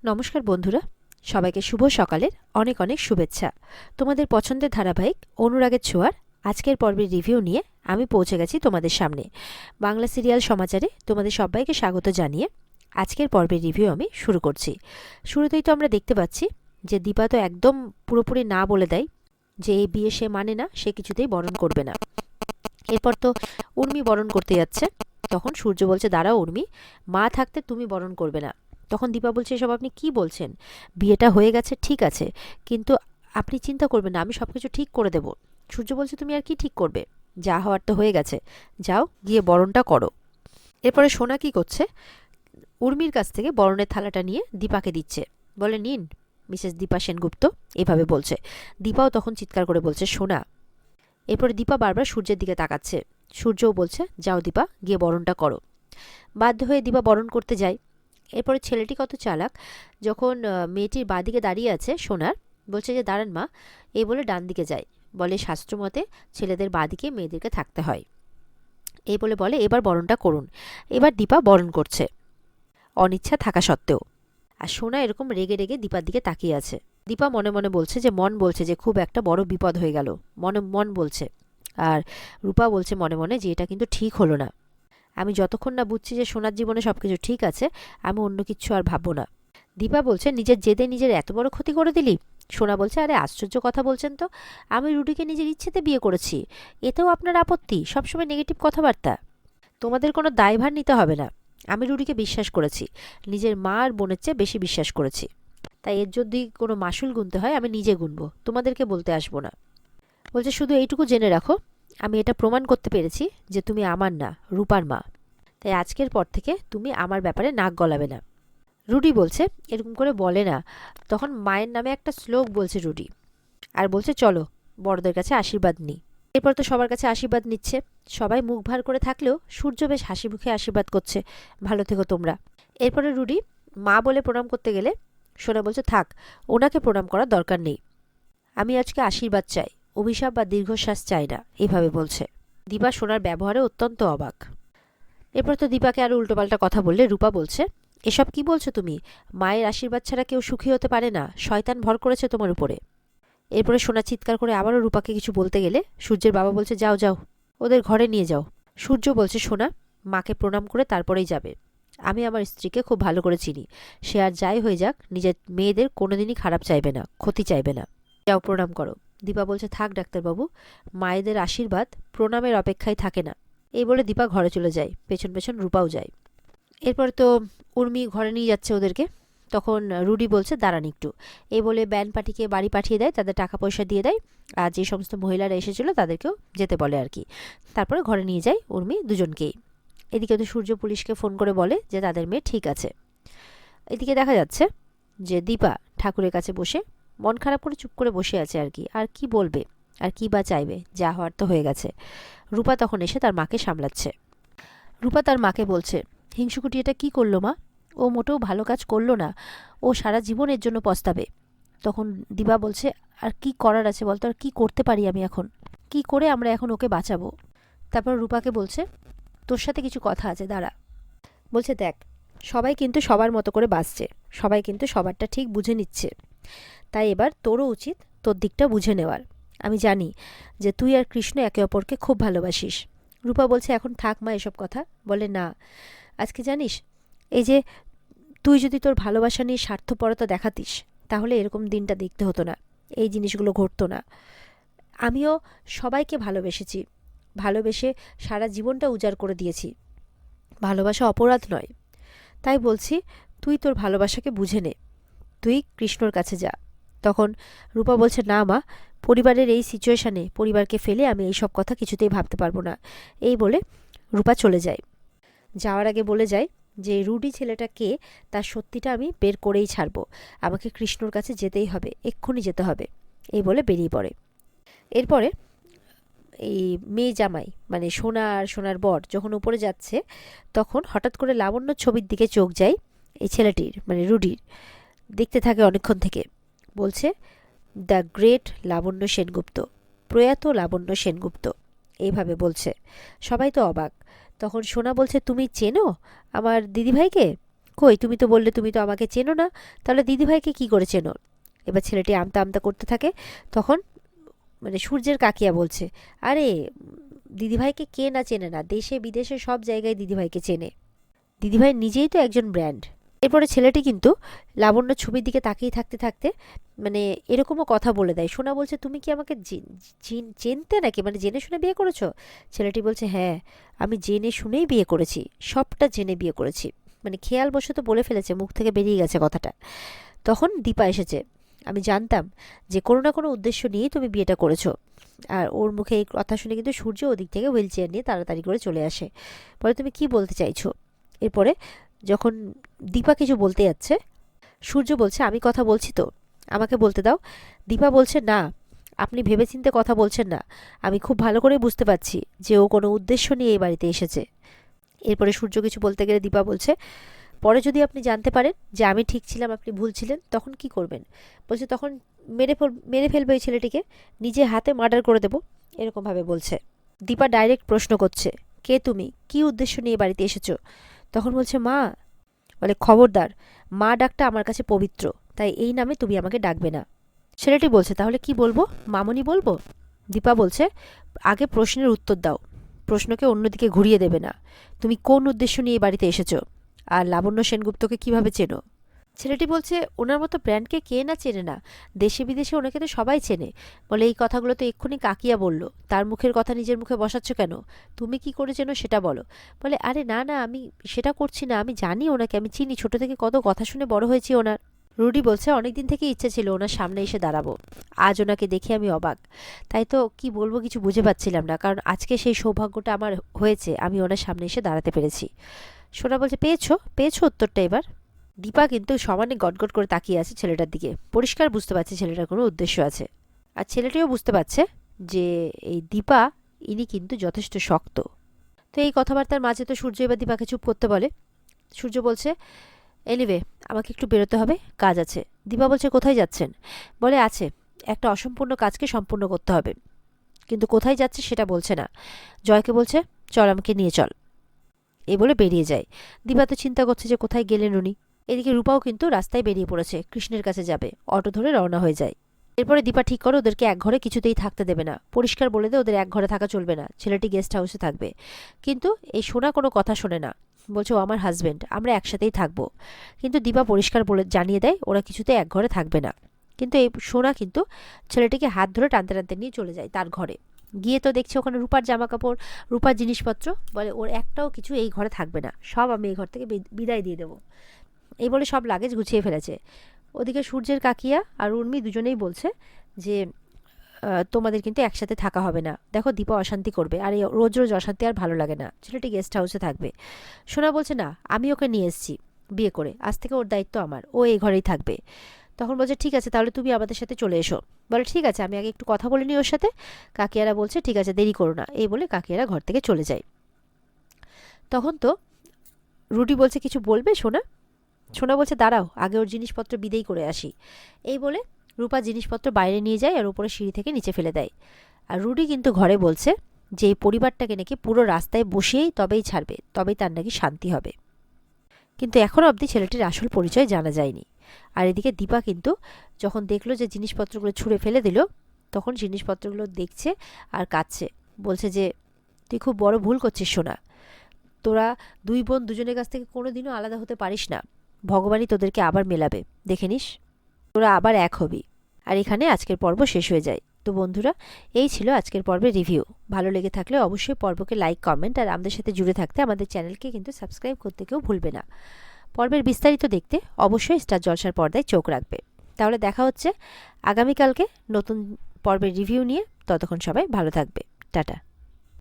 নমস্কার বন্ধুরা, সবাইকে শুভ সকালের অনেক অনেক শুভেচ্ছা। তোমাদের পছন্দের ধারাবাহিক অনুরাগের ছোঁয়ার আজকের পর্বের রিভিউ নিয়ে আমি পৌঁছে গেছি তোমাদের সামনে। বাংলা সিরিয়াল সমাচারে তোমাদের সবাইকে স্বাগত জানিয়ে আজকের পর্বের রিভিউ আমি শুরু করছি। শুরুতেই তো আমরা দেখতে পাচ্ছি যে দীপা তো একদম পুরোপুরি না বলে দেয় যে এই বিয়ে সে মানে না, সে কিছুতেই বরণ করবে না। এরপর তো উর্মি বরণ করতে যাচ্ছে, তখন সূর্য বলছে, দাঁড়াও উর্মি, মা থাকতে তুমি বরণ করবে না। তখন দীপা বলছে, এসব আপনি কি বলছেন? বিয়েটা হয়ে গেছে ঠিক আছে, কিন্তু আপনি চিন্তা করবেন না, আমি সব কিছু ঠিক করে দেব। সূর্য বলছে, তুমি আর কি ঠিক করবে? যা হওয়ার তো হয়ে গেছে, যাও গিয়ে বরণটা করো। এরপরে সোনা কি করছে, উর্মির কাছ থেকে বরণের থালাটা নিয়ে দীপাকে দিচ্ছে, বলে, নিন মিসেস দীপা সেনগুপ্ত, এভাবে বলছে। দীপাও তখন চিৎকার করে বলছে, সোনা। এরপরে দীপা বারবার সূর্যের দিকে তাকাচ্ছে। সূর্যও বলছে, যাও দীপা, গিয়ে বরণটা করো। বাধ্য হয়ে দীপা বরণ করতে যায়। এরপরে ছেলেটি কত চালাক, যখন মেয়েটির বাঁদিকে দাঁড়িয়ে আছে সোনার, বলছে যে দাঁড়ান মা, এই বলে ডান দিকে যায়। বলে, শাস্ত্রমতে ছেলেদের বাঁদিকে মেয়েদেরকে থাকতে হয়। এই বলে বলে, এবার বরণটা করুন। এবার দীপা বরণ করছে অনিচ্ছা থাকা সত্ত্বেও। আর সোনা এরকম রেগে রেগে দীপার দিকে তাকিয়ে আছে। দীপা মনে মনে বলছে যে, মন বলছে যে খুব একটা বড় বিপদ হয়ে গেল, মন বলছে। আর রূপা বলছে মনে মনে যে এটা কিন্তু ঠিক হলো না। আমি যতক্ষণ না বুঝছি যে সোনার জীবনে সবকিছু ঠিক আছে, আমি অন্য কিচ্ছু আর ভাববো না। দীপা বলছে, নিজের জেদে নিজের এত বড় ক্ষতি করে দিলি? সোনা বলছে, আরে আশ্চর্য কথা বলছেন তো, আমি রুডিকে নিজের ইচ্ছেতে বিয়ে করেছি, এতেও আপনার আপত্তি? সবসময় নেগেটিভ কথাবার্তা। তোমাদের কোনো দায়ভার নিতে হবে না। আমি রুডিকে বিশ্বাস করেছি, নিজের মা আর বোনের চেয়ে বেশি বিশ্বাস করেছি। তাই এর যদি কোনো মাসুল গুনতে হয় আমি নিজে গুনবো, তোমাদেরকে বলতে আসবো না। বলছে, শুধু এইটুকু জেনে রাখো, আমি এটা প্রমাণ করতে পেরেছি যে তুমি আমার না, রূপার মা। তাই আজকের পর থেকে তুমি আমার ব্যাপারে নাক গলাবে না। রুডি বলছে, এরকম করে বলে না। তখন মায়ের নামে একটা শ্লোক বলছে রুডি, আর বলছে, চলো বড়দের কাছে আশীর্বাদ নিই। এরপর তো সবার কাছে আশীর্বাদ নিচ্ছে। সবাই মুখ ভার করে থাকলেও সূর্য বেশ হাসি মুখে আশীর্বাদ করছে, ভালো থেকো তোমরা। এরপরে রুডি মা বলে প্রণাম করতে গেলে সোনা বলছে, থাক, ওনাকে প্রণাম করার দরকার নেই, আমি আজকে আশীর্বাদ চাই, অভিশাপ বা দীর্ঘশ্বাস চাই না, এইভাবে বলছে। দীপা সোনার ব্যবহারে অত্যন্ত অবাক। এরপর তো দীপাকে আরো উল্টোপাল্টা কথা বললে রূপা বলছে, এসব কি বলছো তুমি? মায়ের আশীর্বাদ ছাড়া কেউ সুখী হতে পারে না, শয়তান ভর করেছে তোমার উপরে। এরপরে সোনা চিৎকার করে আবারও রূপাকে কিছু বলতে গেলে সূর্যের বাবা বলছে, যাও যাও, ওদের ঘরে নিয়ে যাও। সূর্য বলছে, সোনা, মাকে প্রণাম করে তারপরেই যাবে। আমি আমার স্ত্রীকে খুব ভালো করে চিনি, সে আর যাই হয়ে যাক নিজের মেয়েদের কোনোদিনই খারাপ চাইবে না, ক্ষতি চাইবে না। যাও প্রণাম করো। দীপা বলছে, থাক ডাক্তারবাবু, মায়েদের আশীর্বাদ প্রণামের অপেক্ষায় থাকে না। এই বলে দীপা ঘরে চলে যায়, পেছন পেছন রূপাও যায়। এরপর তো উর্মি ঘরে নিয়ে যাচ্ছে ওদেরকে। তখন রুডি বলছে, দাঁড়ান একটু। এই বলে ব্যান পার্টিকে বাড়ি পাঠিয়ে দেয়, তাদের টাকা পয়সা দিয়ে দেয়, আর যে সমস্ত মহিলারা এসেছিল তাদেরকেও যেতে বলে আর কি। তারপরে ঘরে নিয়ে যায় উর্মি দুজনকেই। এদিকে তো সূর্য পুলিশকে ফোন করে বলে যে তাদের মেয়ে ঠিক আছে। এদিকে দেখা যাচ্ছে যে দীপা ঠাকুরের কাছে বসে মন খারাপ করে চুপ করে বসে আছে আর কি। আর কি বলবে, আর কি বা চাইবে, যা হওয়ার তো হয়ে গেছে। রূপা তখন এসে তার মাকে সামলাচ্ছে। রূপা তার মাকে বলছে, হিংসুকুটি এটা কি করলো মা? ও মোটেও ভালো কাজ করলো না, ও সারা জীবন এর জন্য পস্তাবে। তখন দিবা বলছে, আর কি করার আছে বলতো, আর কি করতে পারি আমি এখন? কি করে আমরা এখন ওকে বাঁচাবো? তারপর রূপাকে বলছে, তোর সাথে কিছু কথা আছে, দাঁড়া। বলছে, দেখ, সবাই কিন্তু সবার মতো করে বাঁচছে, সবাই কিন্তু সবারটা ঠিক বুঝে নিচ্ছে, তাই এবার তোরও উচিত তোর দিকটা বুঝে নেওয়ার। আমি জানি যে তুই আর কৃষ্ণ একে অপরকে খুব ভালোবাসিস। রূপা বলছে, এখন থাক মা এসব কথা। বলে, না, আজকে জানিস, এই যে তুই যদি তোর ভালোবাসা নিয়ে স্বার্থপরতা দেখাতিস, তাহলে এরকম দিনটা দেখতে হতো না, এই জিনিসগুলো ঘটতো না। আমিও সবাইকে ভালোবেসেছি, ভালোবেসে সারা জীবনটা উজাড় করে দিয়েছি। ভালোবাসা অপরাধ নয়। তাই বলছি, তুই তোর ভালোবাসাকে বুঝে নে, তুই কৃষ্ণর কাছে যা। তখন রূপা বলছে, না মা, পরিবারের এই সিচুয়েশানে পরিবারকে ফেলে আমি এই সব কথা কিছুতেই ভাবতে পারবো না। এই বলে রূপা চলে যায়। যাওয়ার আগে বলে যায় যে রুডি ছেলেটা কে তার সত্যিটা আমি বের করেই ছাড়বো, আমাকে কৃষ্ণর কাছে যেতেই হবে, এক্ষুনি যেতে হবে। এই বলে বেরিয়ে পড়ে। এরপরে এই মেয়ে জামাই মানে সোনা আর সোনার বর যখন উপরে যাচ্ছে, তখন হঠাৎ করে লাবণ্য ছবির দিকে চোখ যায় এই ছেলেটির মানে রুডির। দেখতে থাকে অনেকক্ষণ থেকে। বলছে, দ্য গ্রেট লাবণ্য সেনগুপ্ত, প্রয়াত লাবণ্য সেনগুপ্ত, এইভাবে বলছে। সবাই তো অবাক। তখন সোনা বলছে, তুমি চেনো আমার দিদিভাইকে? কই, তুমি তো বললে তুমি তো আমাকে চেনো না, তাহলে দিদিভাইকে কি করে চেনো? এবার ছেলেটি আমতা আমতা করতে থাকে। তখন মানে সূর্যের কাকিয়া বলছে, আরে দিদিভাইকে কে না চেনে না, দেশে বিদেশে সব জায়গায় দিদিভাইকে চেনে, দিদিভাই নিজেই তো একজন ব্র্যান্ড। এরপরে ছেলেটি কিন্তু লাবণ্য ছবির দিকে তাকিয়ে থাকতে থাকতে মানে এরকমও কথা বলে দেয়। সোনা বলছে, তুমি কি আমাকে চেনতে নাকি, মানে জেনে শুনে বিয়ে করেছো? ছেলেটি বলছে, হ্যাঁ, আমি জেনে শুনেই বিয়ে করেছি, সবটা জেনে বিয়ে করেছি। মানে খেয়ালবশত বলে ফেলেছে, মুখ থেকে বেরিয়ে গেছে কথাটা। তখন দীপা এসেছে। আমি জানতাম যে কোনো না কোনো উদ্দেশ্য নিয়েই তুমি বিয়েটা করেছো। আর ওর মুখে এই কথা শুনে কিন্তু সূর্য ওদিক থেকে হুইল চেয়ার নিয়ে তাড়াতাড়ি করে চলে আসে। বলে, তুমি কি বলতে চাইছো? এরপরে যখন দীপা কিছু বলতে যাচ্ছে, সূর্য বলছে, আমি কথা বলছি তো, আমাকে বলতে দাও। দীপা বলছে, না, আপনি ভেবেচিন্তে কথা বলছেন না, আমি খুব ভালো করে বুঝতে পারছি যে ও কোনো উদ্দেশ্য নিয়ে এই বাড়িতে এসেছে। এরপরে সূর্য কিছু বলতে গেলে দীপা বলছে, পরে যদি আপনি জানতে পারেন যে আমি ঠিক ছিলাম আপনি ভুল ছিলেন, তখন কি করবেন? বলছে, তখন মেরে ফেলবে ওই ছেলেটিকে, নিজে হাতে মার্ডার করে দেবো, এরকমভাবে বলছে। দীপা ডাইরেক্ট প্রশ্ন করছে, কে তুমি, কি উদ্দেশ্য নিয়ে বাড়িতে এসেছো? তখন বলছে, মা। বলে, খবরদার, মা ডাকটা আমার কাছে পবিত্র, তাই এই নামে তুমি আমাকে ডাকবে না। ছেলেটি বলছে, তাহলে কি বলবো, মামনি বলবো? দীপা বলছে, আগে প্রশ্নের উত্তর দাও, প্রশ্নকে অন্যদিকে ঘুরিয়ে দেবে না। তুমি কোন উদ্দেশ্য নিয়ে বাড়িতে এসেছো, আর লাবণ্য সেনগুপ্তকে কিভাবে চেনো? ছেলেটি বলছে, ওনার মতো ব্র্যান্ডকে কে না চেনে না, দেশে বিদেশে ওনাকে তো সবাই চেনে। বলে, এই কথাগুলো তো এক্ষুনি কাকিয়া বলল, তার মুখের কথা নিজের মুখে বসাচ্ছ কেন? তুমি কি করে চেনো সেটা বলো। বলে, আরে না না, আমি সেটা করছি না, আমি জানি ওনাকে, আমি চিনি, ছোট থেকে কত কথা শুনে বড় হয়েছি ওনার। রুডি বলছে, অনেকদিন থেকে ইচ্ছে ছিল ওনার সামনে এসে দাঁড়াবো, আজ ওনাকে দেখে আমি অবাক, তাই তো কি বলবো কিছু বুঝে পাচ্ছিলাম না, কারণ আজকে সেই সৌভাগ্যটা আমার হয়েছে, আমি ওনার সামনে এসে দাঁড়াতে পেরেছি। সোনা বলছে, পেয়েছো পেয়েছো উত্তরটা এবার? দীপা কিন্তু সমানে গটগট করে তাকিয়ে আছে ছেলেটার দিকে, পরিষ্কার বুঝতে পারছে ছেলেটার কোনো উদ্দেশ্য আছে। আর ছেলেটিও বুঝতে পারছে যে এই দীপা, ইনি কিন্তু যথেষ্ট শক্ত। তো এই কথাবার্তার মাঝে তো সূর্য এবার দীপাকে চুপ করতে বলে। সূর্য বলছে, এনিওয়ে, আমাকে একটু বেরোতে হবে, কাজ আছে। দীপা বলছে, কোথায় যাচ্ছেন? বলে, আছে, একটা অসম্পূর্ণ কাজকে সম্পূর্ণ করতে হবে, কিন্তু কোথায় যাচ্ছে সেটা বলছে না। জয়কে বলছে, চল, আমাকে নিয়ে চল, এই বলে বেরিয়ে যায়। দীপা তো চিন্তা করছে যে কোথায় গেলেন উনি। এদিকে রূপাও কিন্তু রাস্তায় বেরিয়ে পড়েছে, কৃষ্ণের কাছে যাবে, অটো ধরে রওনা হয়ে যায়। এরপরে দীপা ঠিক করে ওদেরকে এক ঘরে কিছুতেই থাকতে দেবে না, পরিষ্কার বলে দেয় ওদের এক ঘরে থাকা চলবে না, ছেলেটি গেস্ট হাউসে থাকবে। কিন্তু এই সোনা কোনো কথা শোনে না, বলছে, ও আমার হাজবেন্ড, আমরা একসাথেই থাকবো। কিন্তু দীপা পরিষ্কার বলে জানিয়ে দেয় ওরা কিছুতেই এক ঘরে থাকবে না। কিন্তু এই সোনা কিন্তু ছেলেটিকে হাত ধরে টানতে টানতে নিয়ে চলে যায় তার ঘরে। গিয়ে তো দেখছে ওখানে রূপার জামা কাপড়, রূপার জিনিসপত্র। বলে, ওর একটাও কিছু এই ঘরে থাকবে না, সব আমি এই ঘর থেকে বিদায় দিয়ে দেবো, এই বলে সব লাগেজ গুছিয়ে ফেলেছে। ওদিকে সূর্যের কাকিয়া আর উর্মি দুজনেই বলছে যে তোমাদের কিন্তু একসাথে থাকা হবে না, দেখো দীপা অশান্তি করবে, আর এই রোজ রোজ অশান্তি আর ভালো লাগে না, ছেলেটি গেস্ট হাউসে থাকবে। সোনা বলছে, না, আমি ওকে নিয়ে এসেছি বিয়ে করে, আজ থেকে ওর দায়িত্ব আমার, ও এই ঘরেই থাকবে। তখন বলছে, ঠিক আছে, তাহলে তুমি আমাদের সাথে চলে এসো। বলে, ঠিক আছে, আমি আগে একটু কথা বলে নিই ওর সাথে। কাকিয়ারা বলছে, ঠিক আছে, দেরি করো না, এই বলে কাকিয়ারা ঘর থেকে চলে যায়। তখন তো রুটি বলছে, কিছু বলবে সোনা? সোনা বলছে, দাঁড়াও, আগে ওর জিনিসপত্র বিদেই করে আসি, এই বলে রূপা জিনিসপত্র বাইরে নিয়ে যায় আর উপরে সিঁড়ি থেকে নিচে ফেলে দেয়। আর রুডি কিন্তু ঘরে বলছে যে এই পরিবারটাকে নাকি পুরো রাস্তায় বসিয়েই তবেই ছাড়বে, তবেই তার নাকি শান্তি হবে। কিন্তু এখনও অবধি ছেলেটির আসল পরিচয় জানা যায়নি। আর এদিকে দীপা কিন্তু যখন দেখলো যে জিনিসপত্রগুলো ছুঁড়ে ফেলে দিল, তখন জিনিসপত্রগুলো দেখছে আর কাঁদছে। বলছে যে, তুই খুব বড় ভুল করছিস সোনা, তোরা দুই বোন দুজনের কাছ থেকে কোনোদিনও আলাদা হতে পারিস না, ভগবানই তোদেরকে আবার মেলাবে, দেখে নিস, তোরা আবার এক হবি। আর এখানে আজকের পর্ব শেষ হয়ে যায়। তো বন্ধুরা, এই ছিল আজকের পর্বের রিভিউ। ভালো লেগে থাকলে অবশ্যই পর্বকে লাইক, কমেন্ট আর আমাদের সাথে জুড়ে থাকতে আমাদের চ্যানেলকে কিন্তু সাবস্ক্রাইব করতে কেউ ভুলবে না। পর্বের বিস্তারিত দেখতে অবশ্যই স্টার জলসার পর্দায় চোখ রাখবে। তাহলে দেখা হচ্ছে আগামীকালকে নতুন পর্বের রিভিউ নিয়ে। ততক্ষণ সবাই ভালো থাকবে, টাটা।